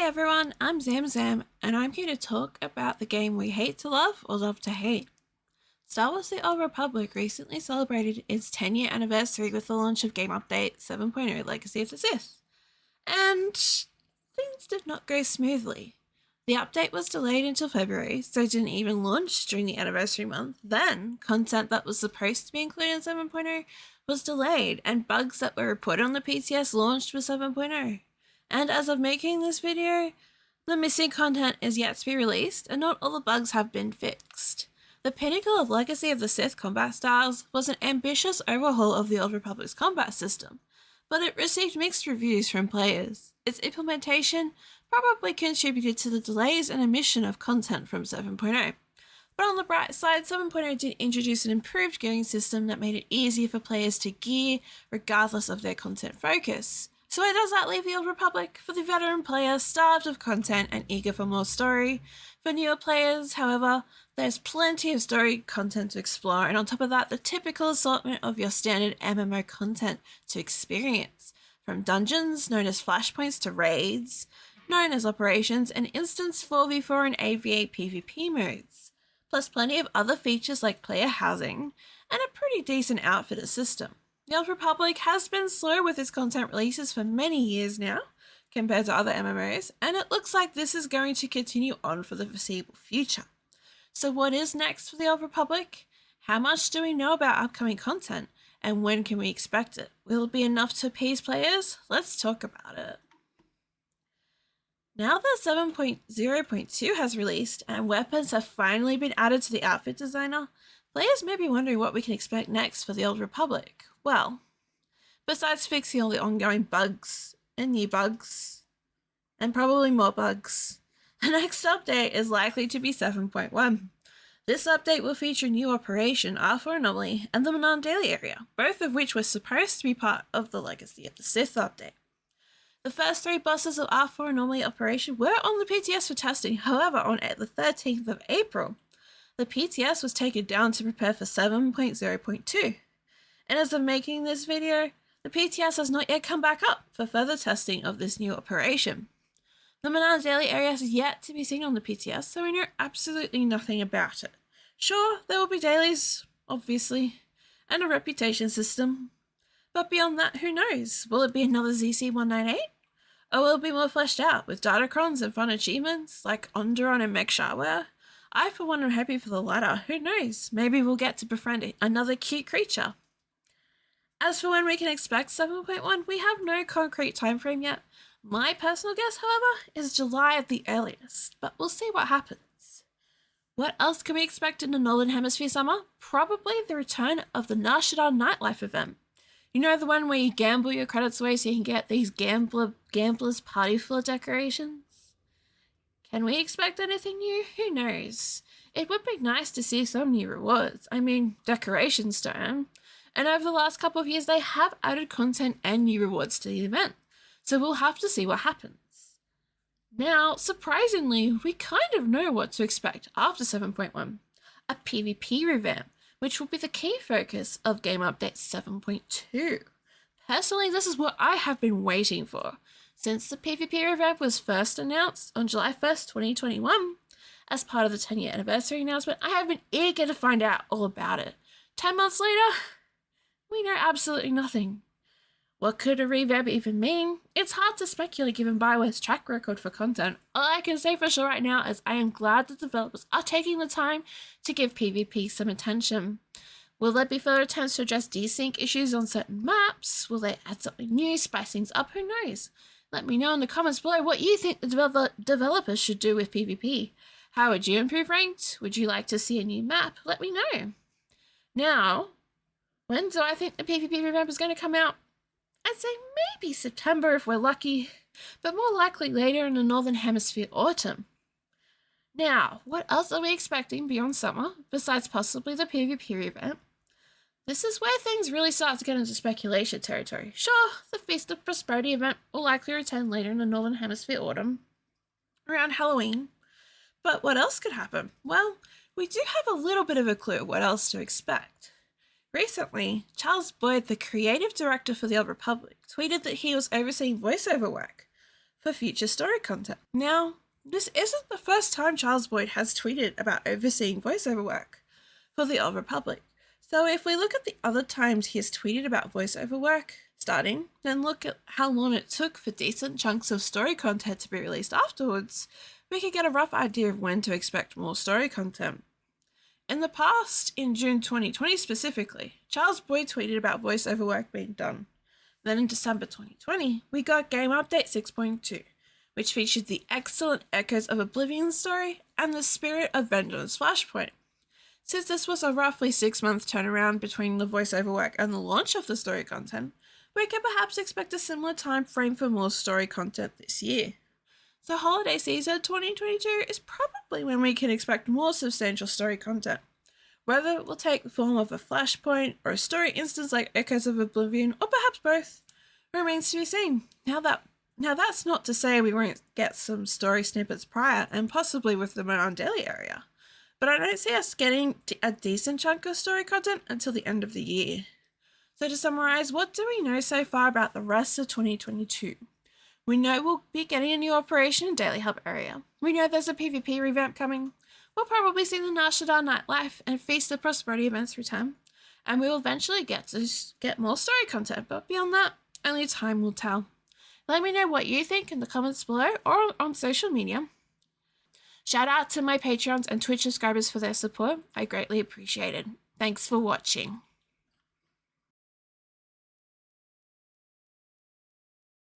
everyone, I'm Zamzam, and I'm here to talk about the game we hate to love or love to hate. Star Wars The Old Republic recently celebrated its 10-year anniversary with the launch of Game Update 7.0 Legacy of the Sith. And things did not go smoothly. The update was delayed until February, so it didn't even launch during the anniversary month. Then, content that was supposed to be included in 7.0 was delayed, and bugs that were reported on the PTS launched with 7.0. And as of making this video, the missing content is yet to be released, and not all the bugs have been fixed. The pinnacle of Legacy of the Sith combat styles was an ambitious overhaul of the Old Republic's combat system, but it received mixed reviews from players. Its implementation probably contributed to the delays and omission of content from 7.0. But on the bright side, 7.0 did introduce an improved gearing system that made it easier for players to gear regardless of their content focus. So where does that leave the Old Republic? For the veteran player starved of content and eager for more story. For newer players, however, there's plenty of story content to explore, and on top of that, the typical assortment of your standard MMO content to experience. From dungeons, known as flashpoints, to raids, known as operations, and instance 4v4 and AVA PvP modes. Plus plenty of other features like player housing, and a pretty decent outfitter system. The Old Republic has been slow with its content releases for many years now, compared to other MMOs, and it looks like this is going to continue on for the foreseeable future. So what is next for the Old Republic? How much do we know about upcoming content, and when can we expect it? Will it be enough to appease players? Let's talk about it. Now that 7.0.2 has released and weapons have finally been added to the outfit designer, players may be wondering what we can expect next for the Old Republic. Well, besides fixing all the ongoing bugs and new bugs, and probably more bugs, the next update is likely to be 7.1. This update will feature a new operation, R4 Anomaly, and the Manaan Daily area, both of which were supposed to be part of the Legacy of the Sith update. The first three bosses of R4 Anomaly operation were on the PTS for testing, however, on the 13th of April, the PTS was taken down to prepare for 7.0.2. And as of making this video, the PTS has not yet come back up for further testing of this new operation. The Manaan Daily area has yet to be seen on the PTS, so we know absolutely nothing about it. Sure, there will be dailies, obviously, and a reputation system. But beyond that, who knows? Will it be another ZC198? Or will it be more fleshed out, with datacrons and fun achievements, like Onderon and Mech Sharware? I for one am happy for the latter. Who knows? Maybe we'll get to befriend another cute creature. As for when we can expect 7.1, we have no concrete time frame yet. My personal guess, however, is July at the earliest, but we'll see what happens. What else can we expect in the Northern Hemisphere summer? Probably the return of the Shaddaa Nightlife event. You know, the one where you gamble your credits away so you can get these gamblers party floor decorations? Can we expect anything new? Who knows? It would be nice to see some new rewards. I mean, decorations don't. And over the last couple of years, they have added content and new rewards to the event. So we'll have to see what happens. Now, surprisingly, we kind of know what to expect after 7.1. A PvP revamp, which will be the key focus of Game Update 7.2. Personally, this is what I have been waiting for. Since the PvP revamp was first announced on July 1st, 2021, as part of the 10-year anniversary announcement, I have been eager to find out all about it. 10 months later, we know absolutely nothing. What could a revamp even mean? It's hard to speculate given BioWare's track record for content. All I can say for sure right now is I am glad the developers are taking the time to give PvP some attention. Will there be further attempts to address desync issues on certain maps? Will they add something new, spice things up? Who knows? Let me know in the comments below what you think the developers should do with PvP. How would you improve ranked? Would you like to see a new map? Let me know. Now, when do I think the PvP revamp is going to come out? I'd say maybe September if we're lucky, but more likely later in the Northern Hemisphere autumn. Now, what else are we expecting beyond summer, besides possibly the PvP revamp? This is where things really start to get into speculation territory. Sure, the Feast of Prosperity event will likely return later in the Northern Hemisphere autumn, around Halloween. But what else could happen? Well, we do have a little bit of a clue what else to expect. Recently, Charles Boyd, the creative director for the Old Republic, tweeted that he was overseeing voiceover work for future story content. Now, this isn't the first time Charles Boyd has tweeted about overseeing voiceover work for the Old Republic. So if we look at the other times he has tweeted about voiceover work starting, then look at how long it took for decent chunks of story content to be released afterwards, we could get a rough idea of when to expect more story content. In the past, in June 2020 specifically, Charles Boyd tweeted about voiceover work being done. Then in December 2020, we got Game Update 6.2, which featured the excellent Echoes of Oblivion story and the Spirit of Vengeance Flashpoint. Since this was a roughly 6-month turnaround between the voiceover work and the launch of the story content, we can perhaps expect a similar time frame for more story content this year. So holiday season 2022 is probably when we can expect more substantial story content. Whether it will take the form of a flashpoint or a story instance like Echoes of Oblivion, or perhaps both, remains to be seen. Now that's not to say we won't get some story snippets prior, and possibly with the Manaan Daily area, but I don't see us getting a decent chunk of story content until the end of the year. So to summarise, what do we know so far about the rest of 2022? We know we'll be getting a new operation in Daily Hub area. We know there's a PvP revamp coming. We'll probably see the Shaddaa Nightlife and Feast of Prosperity events return. And we will eventually get more story content, but beyond that, only time will tell. Let me know what you think in the comments below or on social media. Shout out to my Patreons and Twitch subscribers for their support. I greatly appreciate it. Thanks for watching.